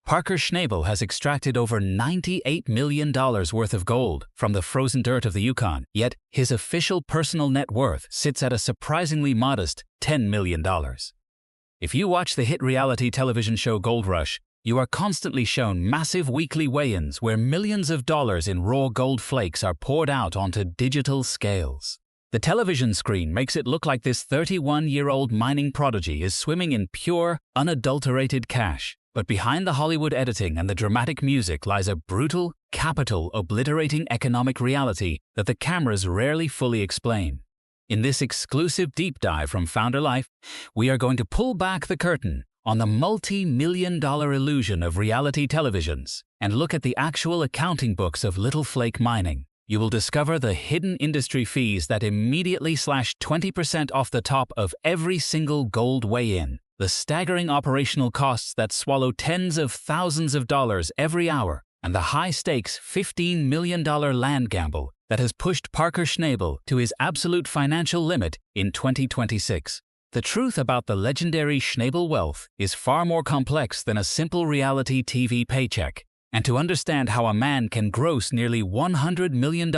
Parker Schnabel has extracted over $98 million worth of gold from the frozen dirt of the Yukon, yet his official personal net worth sits at a surprisingly modest $10 million. If you watch the hit reality television show Gold Rush, you are constantly shown massive weekly weigh-ins where millions of dollars in raw gold flakes are poured out onto digital scales. The television screen makes it look like this 31-year-old mining prodigy is swimming in pure, unadulterated cash. But behind the Hollywood editing and the dramatic music lies a brutal, capital-obliterating economic reality that the cameras rarely fully explain. In this exclusive deep dive from Founder Life, we are going to pull back the curtain on the multi-million-dollar illusion of reality televisions and look at the actual accounting books of Little Flake Mining. You will discover the hidden industry fees that immediately slash 20% off the top of every single gold weigh-in, the staggering operational costs that swallow tens of thousands of dollars every hour, and the high-stakes $15 million land gamble that has pushed Parker Schnabel to his absolute financial limit in 2026. The truth about the legendary Schnabel wealth is far more complex than a simple reality TV paycheck. And to understand how a man can gross nearly $100 million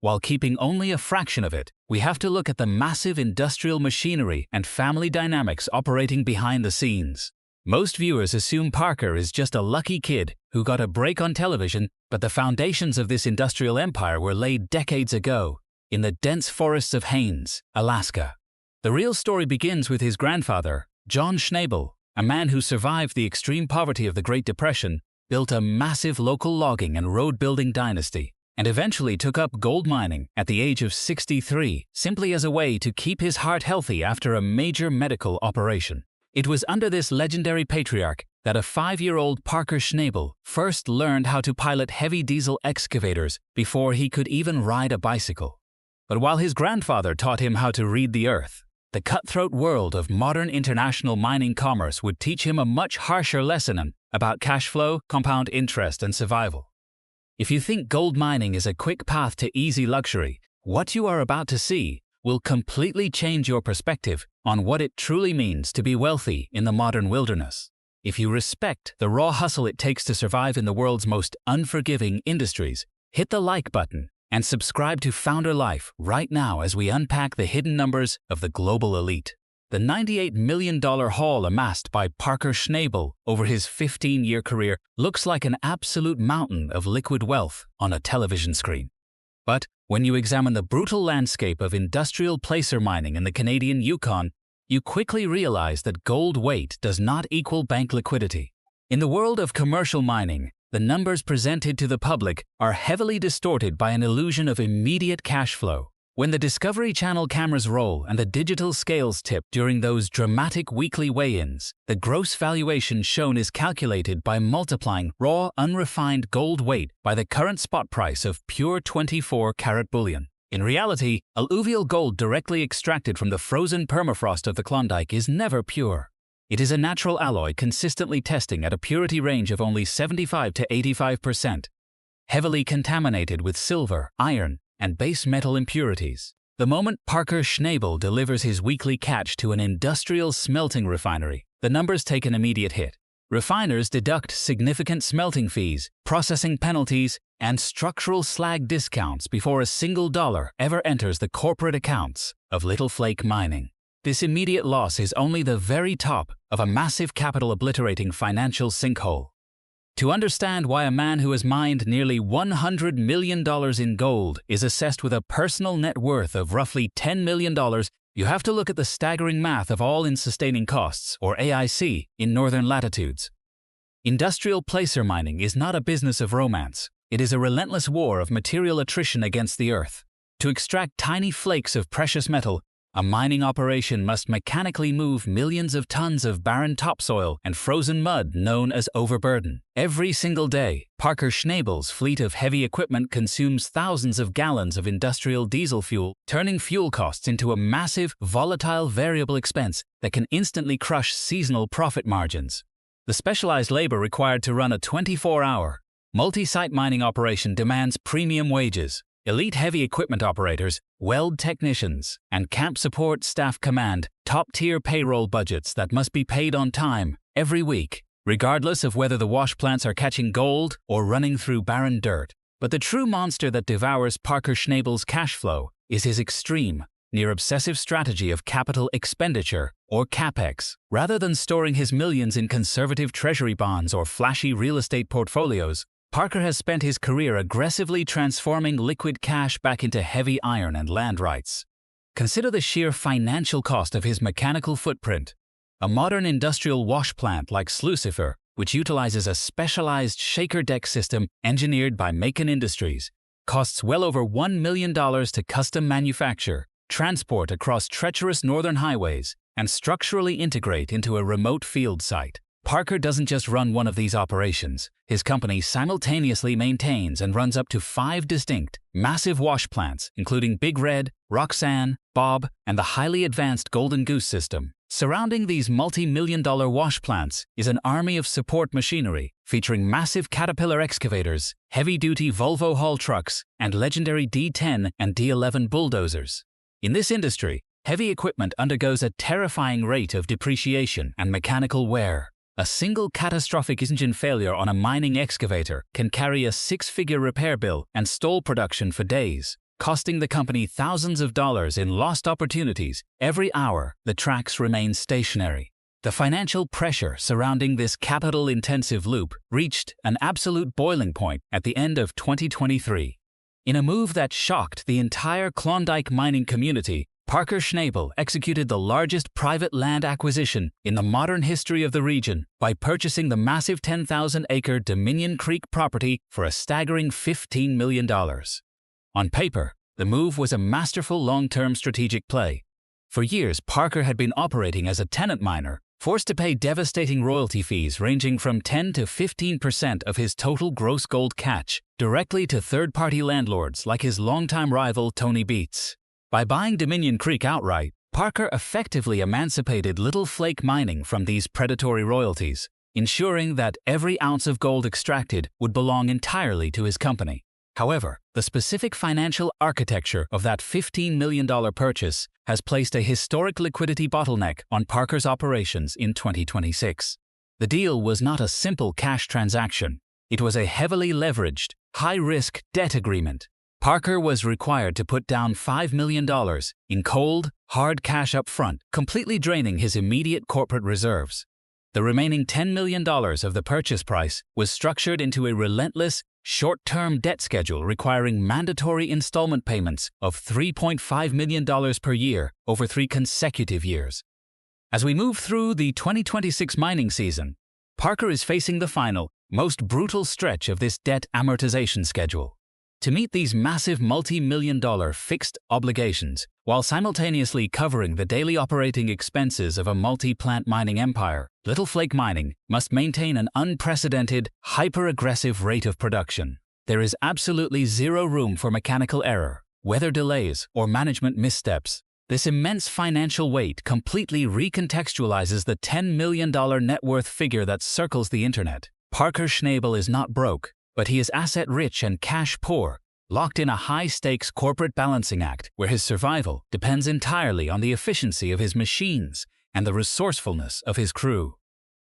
while keeping only a fraction of it, we have to look at the massive industrial machinery and family dynamics operating behind the scenes. Most viewers assume Parker is just a lucky kid who got a break on television, but the foundations of this industrial empire were laid decades ago in the dense forests of Haines, Alaska. The real story begins with his grandfather, John Schnabel, a man who survived the extreme poverty of the Great Depression, built a massive local logging and road-building dynasty, and eventually took up gold mining at the age of 63, simply as a way to keep his heart healthy after a major medical operation. It was under this legendary patriarch that a 5-year-old Parker Schnabel first learned how to pilot heavy diesel excavators before he could even ride a bicycle. But while his grandfather taught him how to read the earth, the cutthroat world of modern international mining commerce would teach him a much harsher lesson about cash flow, compound interest, and survival. If you think gold mining is a quick path to easy luxury, what you are about to see will completely change your perspective on what it truly means to be wealthy in the modern wilderness. If you respect the raw hustle it takes to survive in the world's most unforgiving industries, hit the like button and subscribe to Founder Life right now as we unpack the hidden numbers of the global elite. The $98 million haul amassed by Parker Schnabel over his 15-year career looks like an absolute mountain of liquid wealth on a television screen. But when you examine the brutal landscape of industrial placer mining in the Canadian Yukon, you quickly realize that gold weight does not equal bank liquidity. In the world of commercial mining, the numbers presented to the public are heavily distorted by an illusion of immediate cash flow. When the Discovery Channel cameras roll and the digital scales tip during those dramatic weekly weigh-ins, the gross valuation shown is calculated by multiplying raw, unrefined gold weight by the current spot price of pure 24-karat bullion. In reality, alluvial gold directly extracted from the frozen permafrost of the Klondike is never pure. It is a natural alloy consistently testing at a purity range of only 75 to 85%, heavily contaminated with silver, iron, and base metal impurities. The moment Parker Schnabel delivers his weekly catch to an industrial smelting refinery, the numbers take an immediate hit. Refiners deduct significant smelting fees, processing penalties, and structural slag discounts before a single dollar ever enters the corporate accounts of Little Flake Mining. This immediate loss is only the very top of a massive capital-obliterating financial sinkhole. To understand why a man who has mined nearly $100 million in gold is assessed with a personal net worth of roughly $10 million, you have to look at the staggering math of all-in sustaining costs, or AIC, in northern latitudes. Industrial placer mining is not a business of romance. It is a relentless war of material attrition against the earth. To extract tiny flakes of precious metal, a mining operation must mechanically move millions of tons of barren topsoil and frozen mud known as overburden. Every single day, Parker Schnabel's fleet of heavy equipment consumes thousands of gallons of industrial diesel fuel, turning fuel costs into a massive, volatile variable expense that can instantly crush seasonal profit margins. The specialized labor required to run a 24-hour, multi-site mining operation demands premium wages. Elite heavy equipment operators, weld technicians, and camp support staff command top-tier payroll budgets that must be paid on time, every week. regardless of whether the wash plants are catching gold or running through barren dirt. But the true monster that devours Parker Schnabel's cash flow is his extreme, near-obsessive strategy of capital expenditure, or CapEx. Rather than storing his millions in conservative treasury bonds or flashy real estate portfolios, Parker has spent his career aggressively transforming liquid cash back into heavy iron and land rights. Consider the sheer financial cost of his mechanical footprint. A modern industrial wash plant like Slucifer, which utilizes a specialized shaker deck system engineered by Macon Industries, costs well over $1 million to custom manufacture, transport across treacherous northern highways, and structurally integrate into a remote field site. Parker doesn't just run one of these operations. His company simultaneously maintains and runs up to 5 distinct, massive wash plants, including Big Red, Roxanne, Bob, and the highly advanced Golden Goose system. Surrounding these multi-million-dollar wash plants is an army of support machinery, featuring massive Caterpillar excavators, heavy-duty Volvo haul trucks, and legendary D10 and D11 bulldozers. In this industry, heavy equipment undergoes a terrifying rate of depreciation and mechanical wear. A single catastrophic engine failure on a mining excavator can carry a 6-figure repair bill and stall production for days, costing the company thousands of dollars in lost opportunities. Every hour, the tracks remain stationary. The financial pressure surrounding this capital-intensive loop reached an absolute boiling point at the end of 2023. In a move that shocked the entire Klondike mining community, Parker Schnabel executed the largest private land acquisition in the modern history of the region by purchasing the massive 10,000-acre Dominion Creek property for a staggering $15 million. On paper, the move was a masterful long-term strategic play. For years, Parker had been operating as a tenant miner, forced to pay devastating royalty fees ranging from 10 to 15% of his total gross gold catch directly to third-party landlords like his longtime rival Tony Beets. By buying Dominion Creek outright, Parker effectively emancipated Little Flake Mining from these predatory royalties, ensuring that every ounce of gold extracted would belong entirely to his company. However, the specific financial architecture of that $15 million purchase has placed a historic liquidity bottleneck on Parker's operations in 2026. The deal was not a simple cash transaction. It was a heavily leveraged, high-risk debt agreement. Parker was required to put down $5 million in cold, hard cash up front, completely draining his immediate corporate reserves. The remaining $10 million of the purchase price was structured into a relentless, short-term debt schedule requiring mandatory installment payments of $3.5 million per year over 3 consecutive years. As we move through the 2026 mining season, Parker is facing the final, most brutal stretch of this debt amortization schedule. To meet these massive multi-million-dollar fixed obligations, while simultaneously covering the daily operating expenses of a multi-plant mining empire, Little Flake Mining must maintain an unprecedented, hyper-aggressive rate of production. There is absolutely zero room for mechanical error, weather delays, or management missteps. This immense financial weight completely recontextualizes the $10 million net worth figure that circles the internet. Parker Schnabel is not broke, but he is asset-rich and cash-poor, locked in a high-stakes corporate balancing act where his survival depends entirely on the efficiency of his machines and the resourcefulness of his crew.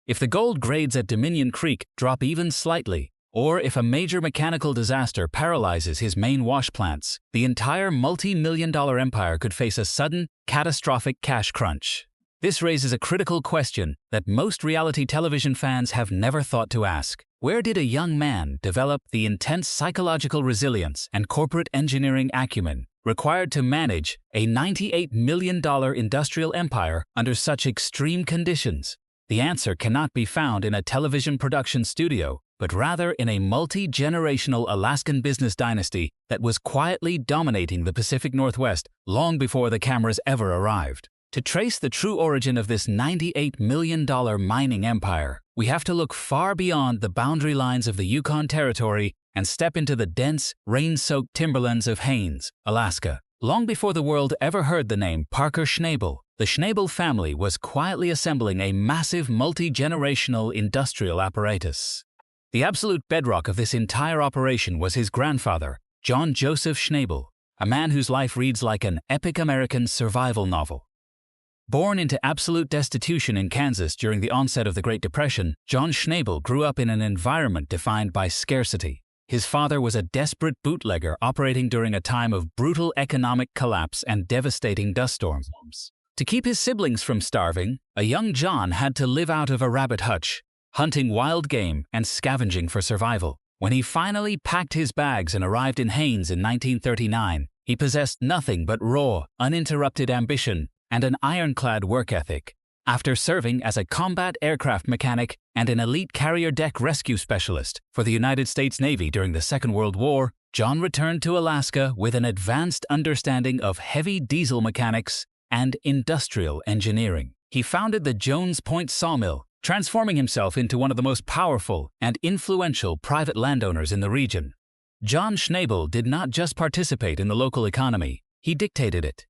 If the gold grades at Dominion Creek drop even slightly, or if a major mechanical disaster paralyzes his main wash plants, the entire multi-million-dollar empire could face a sudden, catastrophic cash crunch. This raises a critical question that most reality television fans have never thought to ask. Where did a young man develop the intense psychological resilience and corporate engineering acumen required to manage a $98 million industrial empire under such extreme conditions? The answer cannot be found in a television production studio, but rather in a multi-generational Alaskan business dynasty that was quietly dominating the Pacific Northwest long before the cameras ever arrived. To trace the true origin of this $98 million mining empire, we have to look far beyond the boundary lines of the Yukon Territory and step into the dense, rain-soaked timberlands of Haines, Alaska. Long before the world ever heard the name Parker Schnabel, the Schnabel family was quietly assembling a massive multi-generational industrial apparatus. The absolute bedrock of this entire operation was his grandfather, John Joseph Schnabel, a man whose life reads like an epic American survival novel. Born into absolute destitution in Kansas during the onset of the Great Depression, John Schnabel grew up in an environment defined by scarcity. His father was a desperate bootlegger operating during a time of brutal economic collapse and devastating dust storms. To keep his siblings from starving, a young John had to live out of a rabbit hutch, hunting wild game and scavenging for survival. When he finally packed his bags and arrived in Haines in 1939, he possessed nothing but raw, uninterrupted ambition and an ironclad work ethic. After serving as a combat aircraft mechanic and an elite carrier deck rescue specialist for the United States Navy during the Second World War, John returned to Alaska with an advanced understanding of heavy diesel mechanics and industrial engineering. He founded the Jones Point sawmill, transforming himself into one of the most powerful and influential private landowners in the region. John Schnabel did not just participate in the local economy, he dictated it.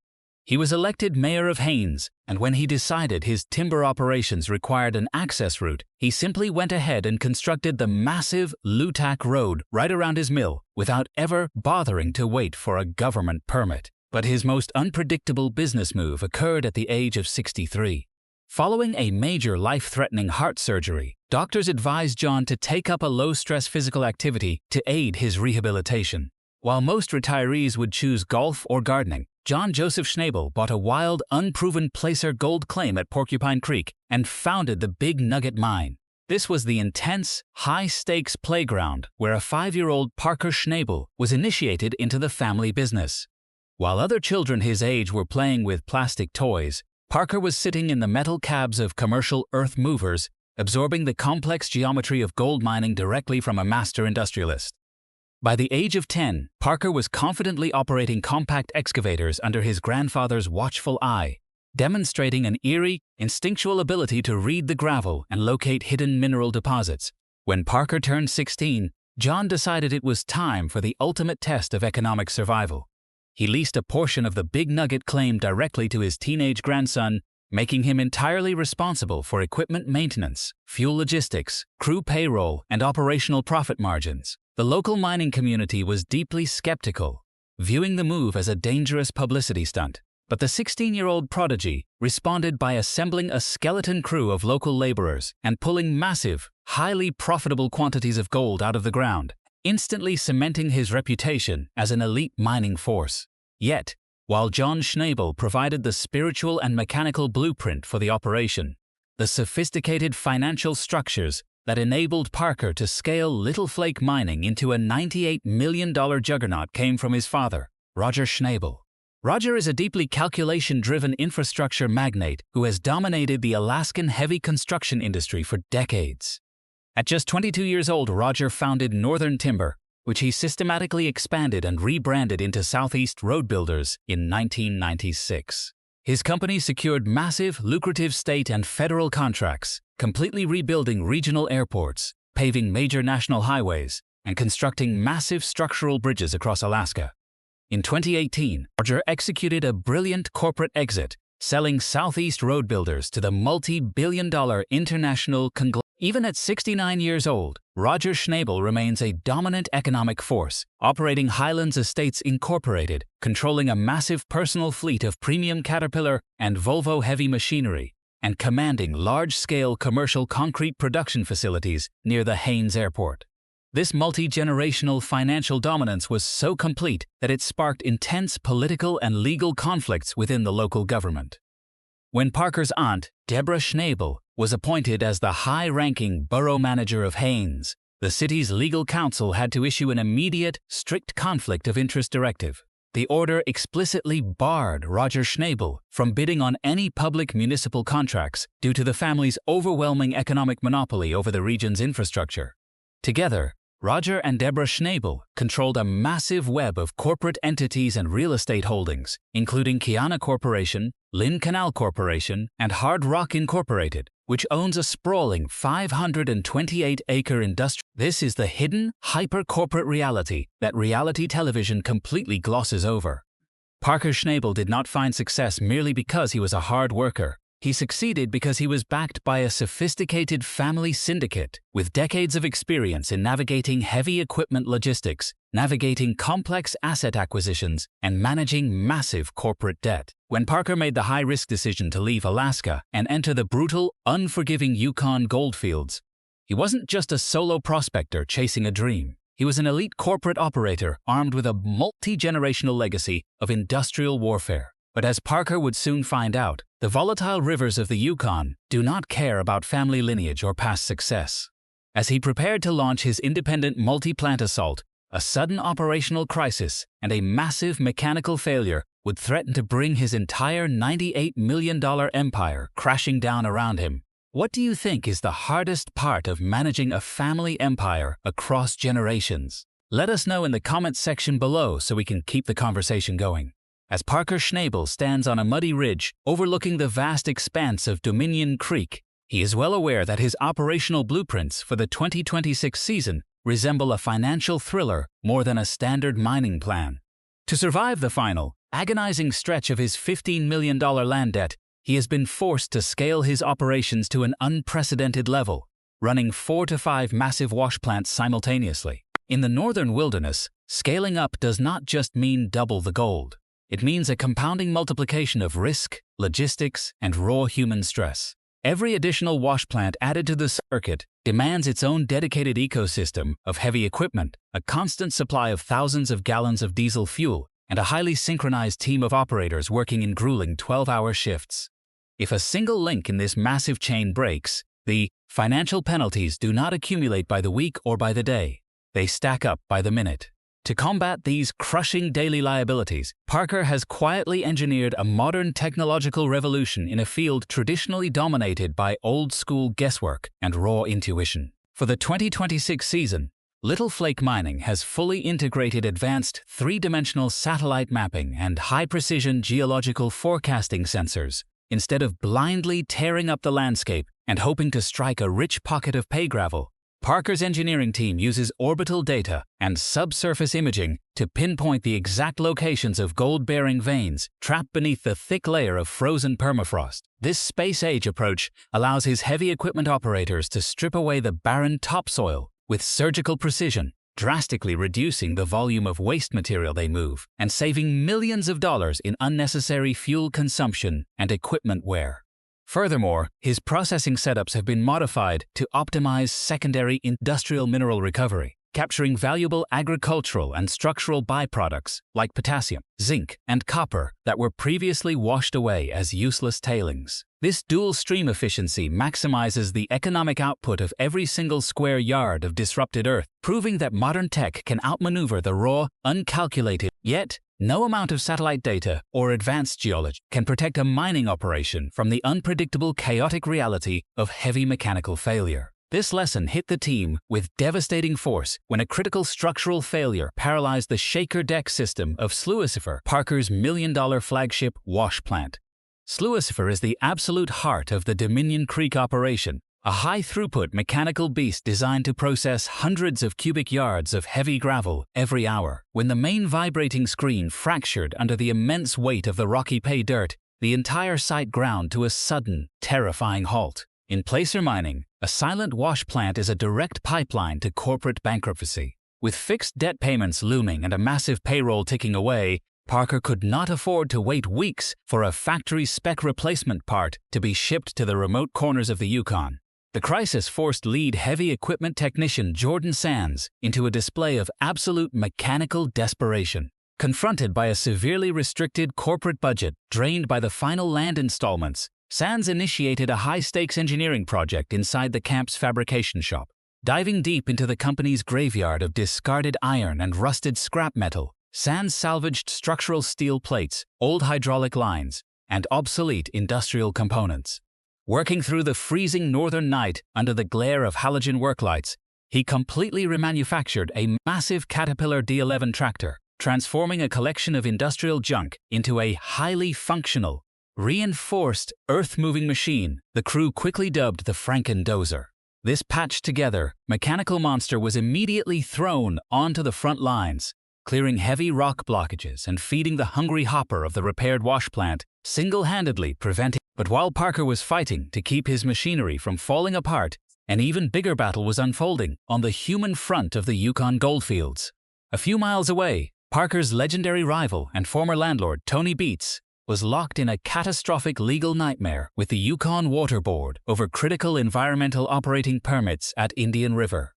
He was elected mayor of Haines, and when he decided his timber operations required an access route, he simply went ahead and constructed the massive Lutak Road right around his mill without ever bothering to wait for a government permit. But his most unpredictable business move occurred at the age of 63. Following a major life-threatening heart surgery, doctors advised John to take up a low-stress physical activity to aid his rehabilitation. While most retirees would choose golf or gardening, John Joseph Schnabel bought a wild, unproven placer gold claim at Porcupine Creek and founded the Big Nugget Mine. This was the intense, high-stakes playground where a 5-year-old Parker Schnabel was initiated into the family business. While other children his age were playing with plastic toys, Parker was sitting in the metal cabs of commercial earth movers, absorbing the complex geometry of gold mining directly from a master industrialist. By the age of 10, Parker was confidently operating compact excavators under his grandfather's watchful eye, demonstrating an eerie, instinctual ability to read the gravel and locate hidden mineral deposits. When Parker turned 16, John decided it was time for the ultimate test of economic survival. He leased a portion of the Big Nugget claim directly to his teenage grandson, making him entirely responsible for equipment maintenance, fuel logistics, crew payroll, and operational profit margins. The local mining community was deeply skeptical, viewing the move as a dangerous publicity stunt. But the 16-year-old prodigy responded by assembling a skeleton crew of local laborers and pulling massive, highly profitable quantities of gold out of the ground, instantly cementing his reputation as an elite mining force. Yet, while John Schnabel provided the spiritual and mechanical blueprint for the operation, the sophisticated financial structures that enabled Parker to scale Little Flake Mining into a $98 million juggernaut came from his father, Roger Schnabel. Roger is a deeply calculation-driven infrastructure magnate who has dominated the Alaskan heavy construction industry for decades. At just 22 years old, Roger founded Northern Timber, which he systematically expanded and rebranded into Southeast Road Builders in 1996. His company secured massive, lucrative state and federal contracts, completely rebuilding regional airports, paving major national highways, and constructing massive structural bridges across Alaska. In 2018, Roger executed a brilliant corporate exit, selling Southeast Road Builders to the multi-billion-dollar international conglomerate. Even at 69 years old, Roger Schnabel remains a dominant economic force, operating Highlands Estates Incorporated, controlling a massive personal fleet of premium Caterpillar and Volvo heavy machinery, and commanding large-scale commercial concrete production facilities near the Haines Airport. This multi-generational financial dominance was so complete that it sparked intense political and legal conflicts within the local government. When Parker's aunt, Deborah Schnabel, was appointed as the high-ranking borough manager of Haines, the city's legal counsel had to issue an immediate, strict conflict of interest directive. The order explicitly barred Roger Schnabel from bidding on any public municipal contracts due to the family's overwhelming economic monopoly over the region's infrastructure. Together, Roger and Deborah Schnabel controlled a massive web of corporate entities and real estate holdings, including Kiana Corporation, Lynn Canal Corporation, and Hard Rock Incorporated, which owns a sprawling 528-acre industrial. This is the hidden, hyper-corporate reality that reality television completely glosses over. Parker Schnabel did not find success merely because he was a hard worker. He succeeded because he was backed by a sophisticated family syndicate with decades of experience in navigating heavy equipment logistics, navigating complex asset acquisitions, and managing massive corporate debt. When Parker made the high-risk decision to leave Alaska and enter the brutal, unforgiving Yukon goldfields, he wasn't just a solo prospector chasing a dream. He was an elite corporate operator armed with a multi-generational legacy of industrial warfare. But as Parker would soon find out, the volatile rivers of the Yukon do not care about family lineage or past success. As he prepared to launch his independent multi-plant assault, a sudden operational crisis and a massive mechanical failure would threaten to bring his entire $98 million empire crashing down around him. What do you think is the hardest part of managing a family empire across generations? Let us know in the comments section below so we can keep the conversation going. As Parker Schnabel stands on a muddy ridge overlooking the vast expanse of Dominion Creek, he is well aware that his operational blueprints for the 2026 season resemble a financial thriller more than a standard mining plan. To survive the final, agonizing stretch of his $15 million land debt, he has been forced to scale his operations to an unprecedented level, running 4 to 5 massive wash plants simultaneously. In the northern wilderness, scaling up does not just mean double the gold. It means a compounding multiplication of risk, logistics, and raw human stress. Every additional wash plant added to the circuit demands its own dedicated ecosystem of heavy equipment, a constant supply of thousands of gallons of diesel fuel, and a highly synchronized team of operators working in grueling 12-hour shifts. If a single link in this massive chain breaks, the financial penalties do not accumulate by the week or by the day. They stack up by the minute. To combat these crushing daily liabilities, Parker has quietly engineered a modern technological revolution in a field traditionally dominated by old-school guesswork and raw intuition. For the 2026 season, Little Flake Mining has fully integrated advanced three-dimensional satellite mapping and high-precision geological forecasting sensors. Instead of blindly tearing up the landscape and hoping to strike a rich pocket of pay gravel, Parker's engineering team uses orbital data and subsurface imaging to pinpoint the exact locations of gold-bearing veins trapped beneath the thick layer of frozen permafrost. This space-age approach allows his heavy equipment operators to strip away the barren topsoil with surgical precision, drastically reducing the volume of waste material they move and saving millions of dollars in unnecessary fuel consumption and equipment wear. Furthermore, his processing setups have been modified to optimize secondary industrial mineral recovery, capturing valuable agricultural and structural byproducts like potassium, zinc, and copper that were previously washed away as useless tailings. This dual-stream efficiency maximizes the economic output of every single square yard of disrupted earth, proving that modern tech can outmaneuver the raw, uncalculated. Yet, no amount of satellite data or advanced geology can protect a mining operation from the unpredictable, chaotic reality of heavy mechanical failure. This lesson hit the team with devastating force when a critical structural failure paralyzed the shaker deck system of Sluicifer, Parker's million-dollar flagship wash plant. Sluicifer is the absolute heart of the Dominion Creek operation, a high-throughput mechanical beast designed to process hundreds of cubic yards of heavy gravel every hour. When the main vibrating screen fractured under the immense weight of the rocky pay dirt, the entire site ground to a sudden, terrifying halt. In placer mining, a silent wash plant is a direct pipeline to corporate bankruptcy. With fixed debt payments looming and a massive payroll ticking away, Parker could not afford to wait weeks for a factory-spec replacement part to be shipped to the remote corners of the Yukon. The crisis forced lead heavy equipment technician Jordan Sands into a display of absolute mechanical desperation. Confronted by a severely restricted corporate budget drained by the final land installments, Sands initiated a high-stakes engineering project inside the camp's fabrication shop. Diving deep into the company's graveyard of discarded iron and rusted scrap metal, Sands salvaged structural steel plates, old hydraulic lines, and obsolete industrial components. Working through the freezing northern night under the glare of halogen work lights, he completely remanufactured a massive Caterpillar D11 tractor, transforming a collection of industrial junk into a highly functional, reinforced, earth-moving machine the crew quickly dubbed the Franken-Dozer. This patched-together, mechanical monster was immediately thrown onto the front lines, clearing heavy rock blockages and feeding the hungry hopper of the repaired wash plant, single-handedly preventing. But while Parker was fighting to keep his machinery from falling apart, an even bigger battle was unfolding on the human front of the Yukon goldfields. A few miles away, Parker's legendary rival and former landlord, Tony Beets, was locked in a catastrophic legal nightmare with the Yukon Water Board over critical environmental operating permits at Indian River.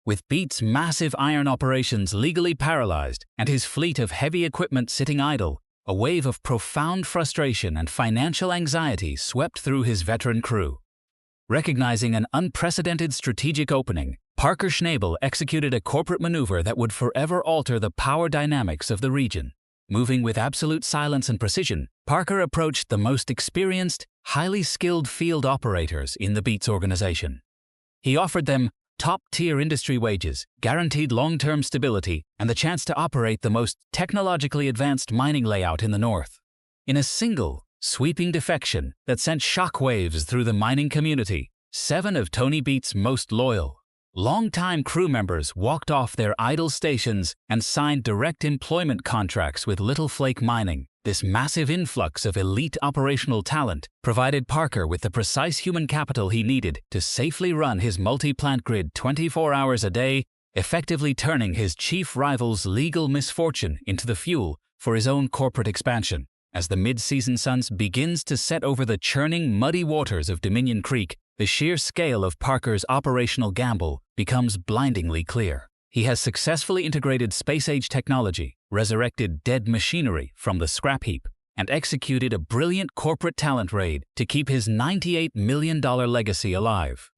With Beets' massive iron operations legally paralyzed and his fleet of heavy equipment sitting idle, a wave of profound frustration and financial anxiety swept through his veteran crew. Recognizing an unprecedented strategic opening, Parker Schnabel executed a corporate maneuver that would forever alter the power dynamics of the region. Moving with absolute silence and precision, Parker approached the most experienced, highly skilled field operators in the Beets organization. He offered them top-tier industry wages, guaranteed long-term stability, and the chance to operate the most technologically advanced mining layout in the North. In a single, sweeping defection that sent shockwaves through the mining community, 7 of Tony Beets' most loyal, long-time crew members walked off their idle stations and signed direct employment contracts with Little Flake Mining. This massive influx of elite operational talent provided Parker with the precise human capital he needed to safely run his multi-plant grid 24 hours a day, effectively turning his chief rival's legal misfortune into the fuel for his own corporate expansion. As the mid-season sun begins to set over the churning, muddy waters of Dominion Creek, the sheer scale of Parker's operational gamble becomes blindingly clear. He has successfully integrated space-age technology, resurrected dead machinery from the scrap heap, and executed a brilliant corporate talent raid to keep his $98 million legacy alive.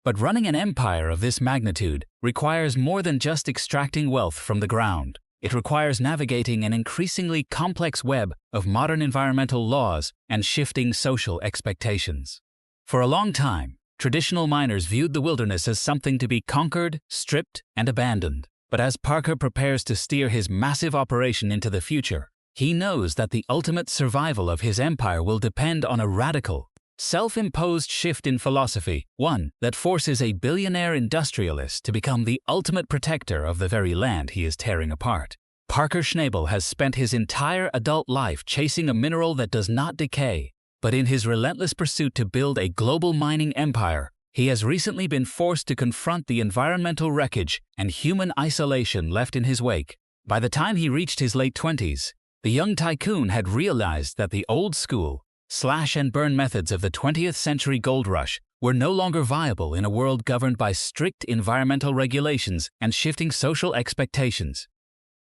But running an empire of this magnitude requires more than just extracting wealth from the ground. It requires navigating an increasingly complex web of modern environmental laws and shifting social expectations. For a long time, traditional miners viewed the wilderness as something to be conquered, stripped, and abandoned. But as Parker prepares to steer his massive operation into the future, he knows that the ultimate survival of his empire will depend on a radical, self-imposed shift in philosophy, one that forces a billionaire industrialist to become the ultimate protector of the very land he is tearing apart. Parker Schnabel has spent his entire adult life chasing a mineral that does not decay, but in his relentless pursuit to build a global mining empire, he has recently been forced to confront the environmental wreckage and human isolation left in his wake. By the time he reached his late 20s, the young tycoon had realized that the old-school, slash-and-burn methods of the 20th century gold rush were no longer viable in a world governed by strict environmental regulations and shifting social expectations.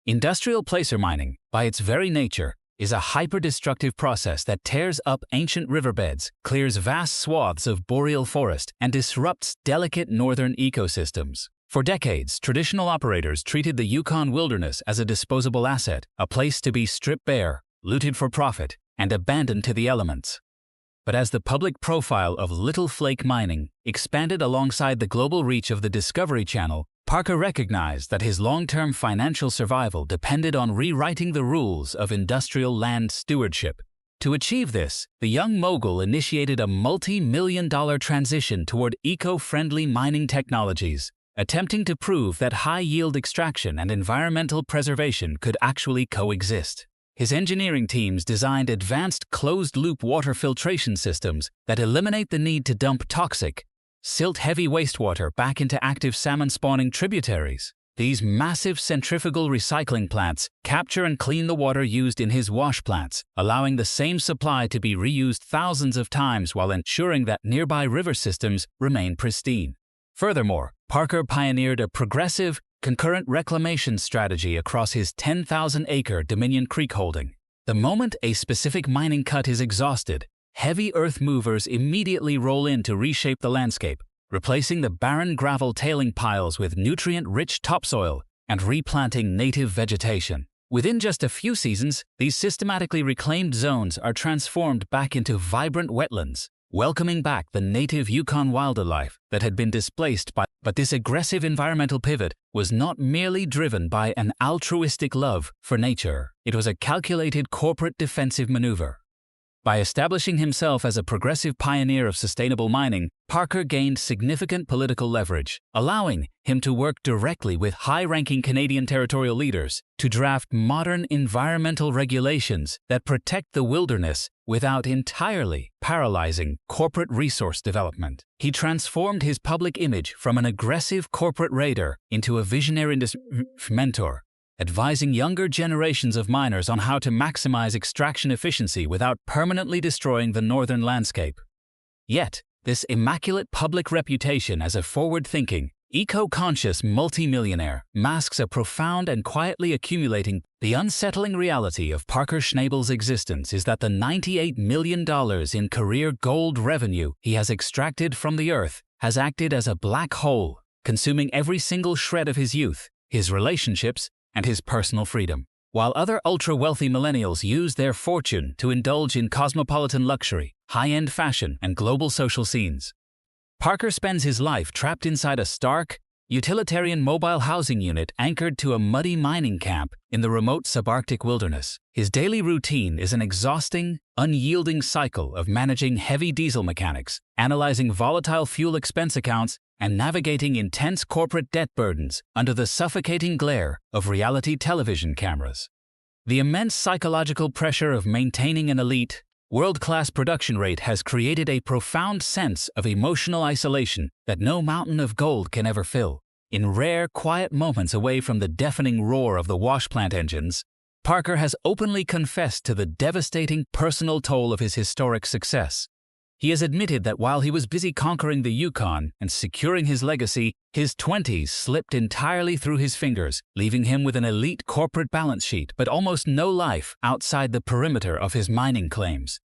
Industrial placer mining, by its very nature, is a hyper-destructive process that tears up ancient riverbeds, clears vast swaths of boreal forest, and disrupts delicate northern ecosystems. For decades, traditional operators treated the Yukon wilderness as a disposable asset, a place to be stripped bare, looted for profit, and abandoned to the elements. But as the public profile of Little Flake Mining expanded alongside the global reach of the Discovery Channel, Parker recognized that his long-term financial survival depended on rewriting the rules of industrial land stewardship. To achieve this, the young mogul initiated a multi-million-dollar transition toward eco-friendly mining technologies, attempting to prove that high-yield extraction and environmental preservation could actually coexist. His engineering teams designed advanced closed-loop water filtration systems that eliminate the need to dump toxic, silt-heavy wastewater back into active salmon-spawning tributaries. These massive centrifugal recycling plants capture and clean the water used in his wash plants, allowing the same supply to be reused thousands of times while ensuring that nearby river systems remain pristine. Furthermore, Parker pioneered a progressive, concurrent reclamation strategy across his 10,000-acre Dominion Creek holding. The moment a specific mining cut is exhausted, heavy earth movers immediately roll in to reshape the landscape, replacing the barren gravel tailing piles with nutrient-rich topsoil and replanting native vegetation. Within just a few seasons, these systematically reclaimed zones are transformed back into vibrant wetlands, welcoming back the native Yukon wildlife that had been displaced by. But this aggressive environmental pivot was not merely driven by an altruistic love for nature. It was a calculated corporate defensive maneuver. By establishing himself as a progressive pioneer of sustainable mining, Parker gained significant political leverage, allowing him to work directly with high-ranking Canadian territorial leaders to draft modern environmental regulations that protect the wilderness without entirely paralyzing corporate resource development. He transformed his public image from an aggressive corporate raider into a visionary mentor, advising younger generations of miners on how to maximize extraction efficiency without permanently destroying the northern landscape. Yet, this immaculate public reputation as a forward-thinking, eco-conscious multimillionaire masks a profound and quietly accumulating. The unsettling reality of Parker Schnabel's existence is that the $98 million in career gold revenue he has extracted from the earth has acted as a black hole, consuming every single shred of his youth, his relationships, and his personal freedom. While other ultra-wealthy millennials use their fortune to indulge in cosmopolitan luxury, high-end fashion, and global social scenes, Parker spends his life trapped inside a stark, utilitarian mobile housing unit anchored to a muddy mining camp in the remote subarctic wilderness. His daily routine is an exhausting, unyielding cycle of managing heavy diesel mechanics, analyzing volatile fuel expense accounts, and navigating intense corporate debt burdens under the suffocating glare of reality television cameras. The immense psychological pressure of maintaining an elite, world-class production rate has created a profound sense of emotional isolation that no mountain of gold can ever fill. In rare, quiet moments away from the deafening roar of the wash plant engines, Parker has openly confessed to the devastating personal toll of his historic success. He has admitted that while he was busy conquering the Yukon and securing his legacy, his 20s slipped entirely through his fingers, leaving him with an elite corporate balance sheet but almost no life outside the perimeter of his mining claims.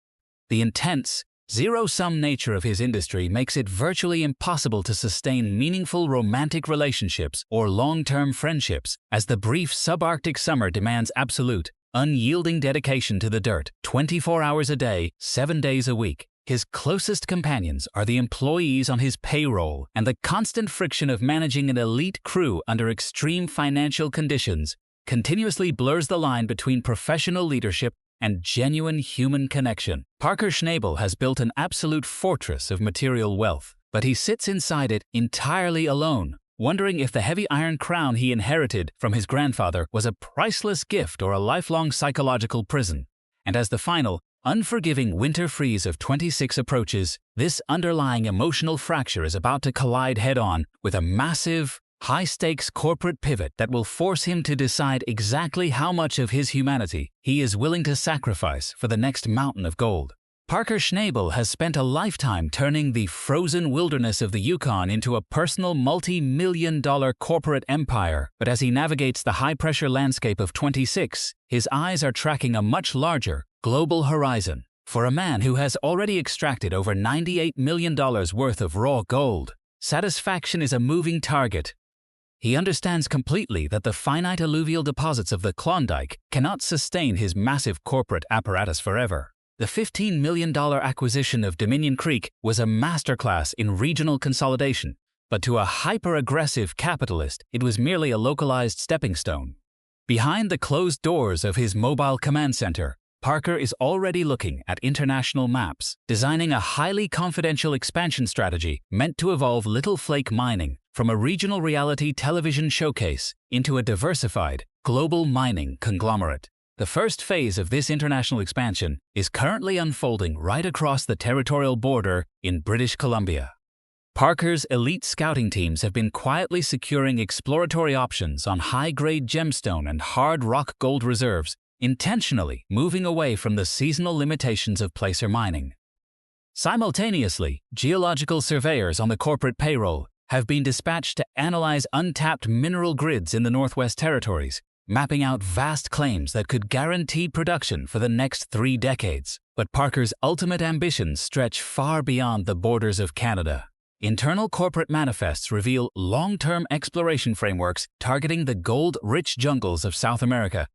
The intense, zero-sum nature of his industry makes it virtually impossible to sustain meaningful romantic relationships or long-term friendships, as the brief subarctic summer demands absolute, unyielding dedication to the dirt, 24 hours a day, 7 days a week. His closest companions are the employees on his payroll, and the constant friction of managing an elite crew under extreme financial conditions continuously blurs the line between professional leadership and genuine human connection. Parker Schnabel has built an absolute fortress of material wealth, but he sits inside it entirely alone, wondering if the heavy iron crown he inherited from his grandfather was a priceless gift or a lifelong psychological prison. And as the final, unforgiving winter freeze of 26 approaches, this underlying emotional fracture is about to collide head-on with a massive, high-stakes corporate pivot that will force him to decide exactly how much of his humanity he is willing to sacrifice for the next mountain of gold. Parker Schnabel has spent a lifetime turning the frozen wilderness of the Yukon into a personal multi-million-dollar corporate empire, but as he navigates the high-pressure landscape of 26, his eyes are tracking a much larger, global horizon. For a man who has already extracted over $98 million worth of raw gold, satisfaction is a moving target. He understands completely that the finite alluvial deposits of the Klondike cannot sustain his massive corporate apparatus forever. The $15 million acquisition of Dominion Creek was a masterclass in regional consolidation, but to a hyper-aggressive capitalist, it was merely a localized stepping stone. Behind the closed doors of his mobile command center, Parker is already looking at international maps, designing a highly confidential expansion strategy meant to evolve Little Flake Mining from a regional reality television showcase into a diversified, global mining conglomerate. The first phase of this international expansion is currently unfolding right across the territorial border in British Columbia. Parker's elite scouting teams have been quietly securing exploratory options on high-grade gemstone and hard rock gold reserves, intentionally moving away from the seasonal limitations of placer mining. Simultaneously, geological surveyors on the corporate payroll have been dispatched to analyze untapped mineral grids in the Northwest Territories, mapping out vast claims that could guarantee production for the next 3 decades. But Parker's ultimate ambitions stretch far beyond the borders of Canada. Internal corporate manifests reveal long-term exploration frameworks targeting the gold-rich jungles of South America,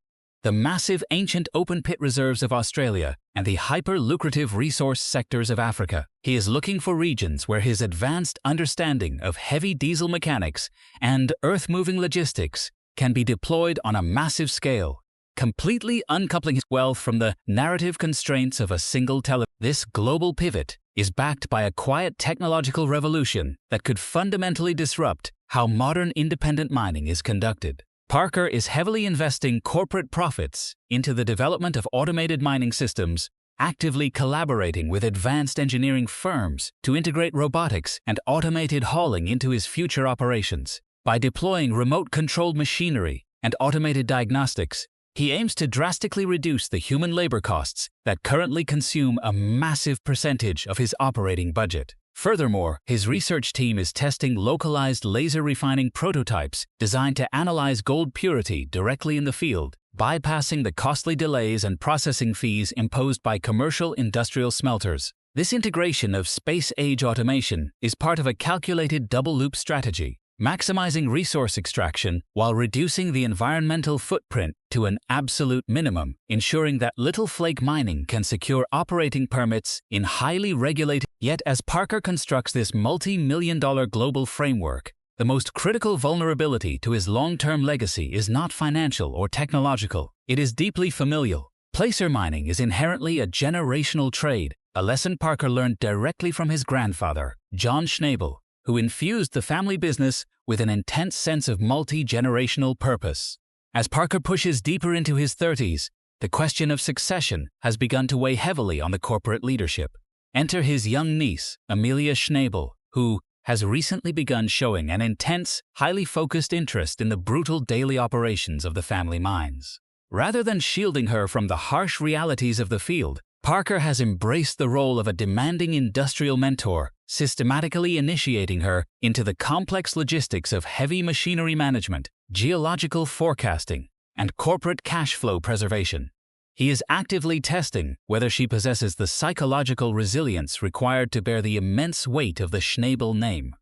the massive ancient open-pit reserves of Australia, and the hyper-lucrative resource sectors of Africa. He is looking for regions where his advanced understanding of heavy diesel mechanics and earth-moving logistics can be deployed on a massive scale, completely uncoupling his wealth from the narrative constraints of a single television. This global pivot is backed by a quiet technological revolution that could fundamentally disrupt how modern independent mining is conducted. Parker is heavily investing corporate profits into the development of automated mining systems, actively collaborating with advanced engineering firms to integrate robotics and automated hauling into his future operations. By deploying remote-controlled machinery and automated diagnostics, he aims to drastically reduce the human labor costs that currently consume a massive percentage of his operating budget. Furthermore, his research team is testing localized laser refining prototypes designed to analyze gold purity directly in the field, bypassing the costly delays and processing fees imposed by commercial industrial smelters. This integration of space-age automation is part of a calculated double-loop strategy, maximizing resource extraction while reducing the environmental footprint to an absolute minimum, ensuring that Little Flake Mining can secure operating permits in highly regulated. Yet as Parker constructs this multi-million-dollar global framework, the most critical vulnerability to his long-term legacy is not financial or technological. It is deeply familial. Placer mining is inherently a generational trade, a lesson Parker learned directly from his grandfather, John Schnabel, who infused the family business with an intense sense of multi-generational purpose. As Parker pushes deeper into his 30s, the question of succession has begun to weigh heavily on the corporate leadership. Enter his young niece, Amelia Schnabel, who has recently begun showing an intense, highly focused interest in the brutal daily operations of the family mines. Rather than shielding her from the harsh realities of the field, Parker has embraced the role of a demanding industrial mentor, systematically initiating her into the complex logistics of heavy machinery management, geological forecasting, and corporate cash flow preservation. He is actively testing whether she possesses the psychological resilience required to bear the immense weight of the Schnabel name,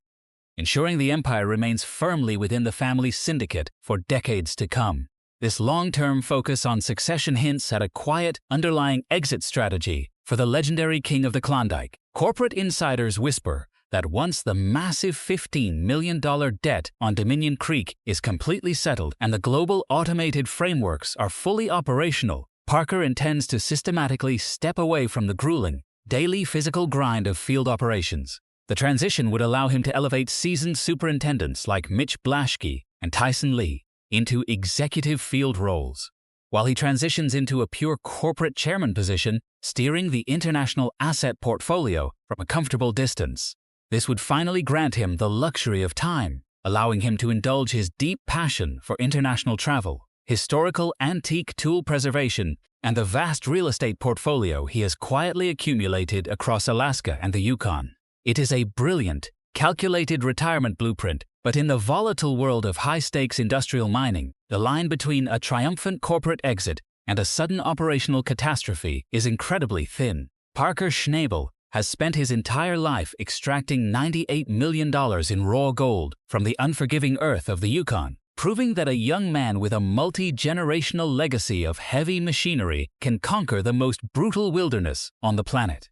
ensuring the empire remains firmly within the family syndicate for decades to come. This long-term focus on succession hints at a quiet, underlying exit strategy for the legendary king of the Klondike. Corporate insiders whisper that once the massive $15 million debt on Dominion Creek is completely settled and the global automated frameworks are fully operational, Parker intends to systematically step away from the grueling, daily physical grind of field operations. The transition would allow him to elevate seasoned superintendents like Mitch Blaschke and Tyson Lee into executive field roles, while he transitions into a pure corporate chairman position, steering the international asset portfolio from a comfortable distance. This would finally grant him the luxury of time, allowing him to indulge his deep passion for international travel, historical antique tool preservation, and the vast real estate portfolio he has quietly accumulated across Alaska and the Yukon. It is a brilliant, calculated retirement blueprint, but in the volatile world of high-stakes industrial mining, the line between a triumphant corporate exit and a sudden operational catastrophe is incredibly thin. Parker Schnabel has spent his entire life extracting $98 million in raw gold from the unforgiving earth of the Yukon, proving that a young man with a multi-generational legacy of heavy machinery can conquer the most brutal wilderness on the planet.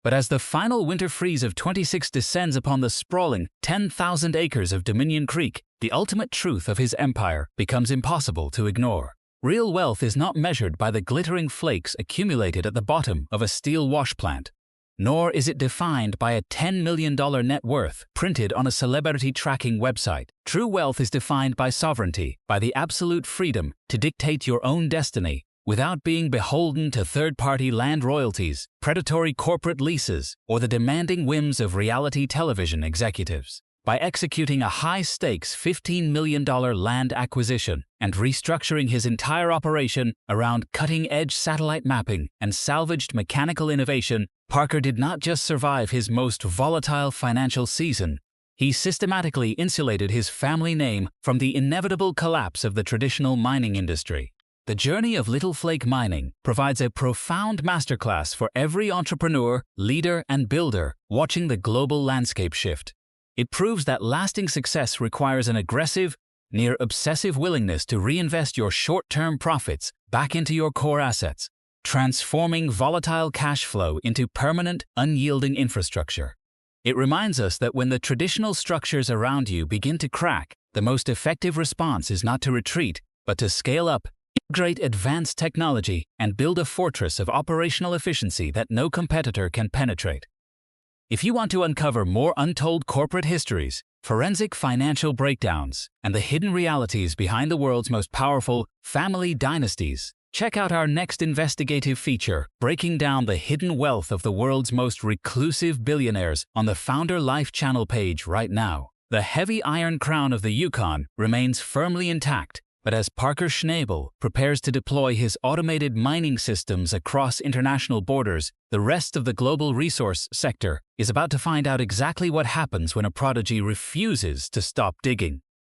But as the final winter freeze of 26 descends upon the sprawling 10,000 acres of Dominion Creek, the ultimate truth of his empire becomes impossible to ignore. Real wealth is not measured by the glittering flakes accumulated at the bottom of a steel wash plant, nor is it defined by a $10 million net worth printed on a celebrity tracking website. True wealth is defined by sovereignty, by the absolute freedom to dictate your own destiny, without being beholden to third-party land royalties, predatory corporate leases, or the demanding whims of reality television executives. By executing a high-stakes $15 million land acquisition and restructuring his entire operation around cutting-edge satellite mapping and salvaged mechanical innovation, Parker did not just survive his most volatile financial season, he systematically insulated his family name from the inevitable collapse of the traditional mining industry. The journey of Little Flake Mining provides a profound masterclass for every entrepreneur, leader, and builder watching the global landscape shift. It proves that lasting success requires an aggressive, near-obsessive willingness to reinvest your short-term profits back into your core assets, transforming volatile cash flow into permanent, unyielding infrastructure. It reminds us that when the traditional structures around you begin to crack, the most effective response is not to retreat, but to scale up, Integrate advanced technology and build a fortress of operational efficiency that no competitor can penetrate. If you want to uncover more untold corporate histories, forensic financial breakdowns, and the hidden realities behind the world's most powerful family dynasties, check out our next investigative feature, breaking down the hidden wealth of the world's most reclusive billionaires on the Founder Life channel page right now. The heavy iron crown of the Yukon remains firmly intact, but as Parker Schnabel prepares to deploy his automated mining systems across international borders, the rest of the global resource sector is about to find out exactly what happens when a prodigy refuses to stop digging.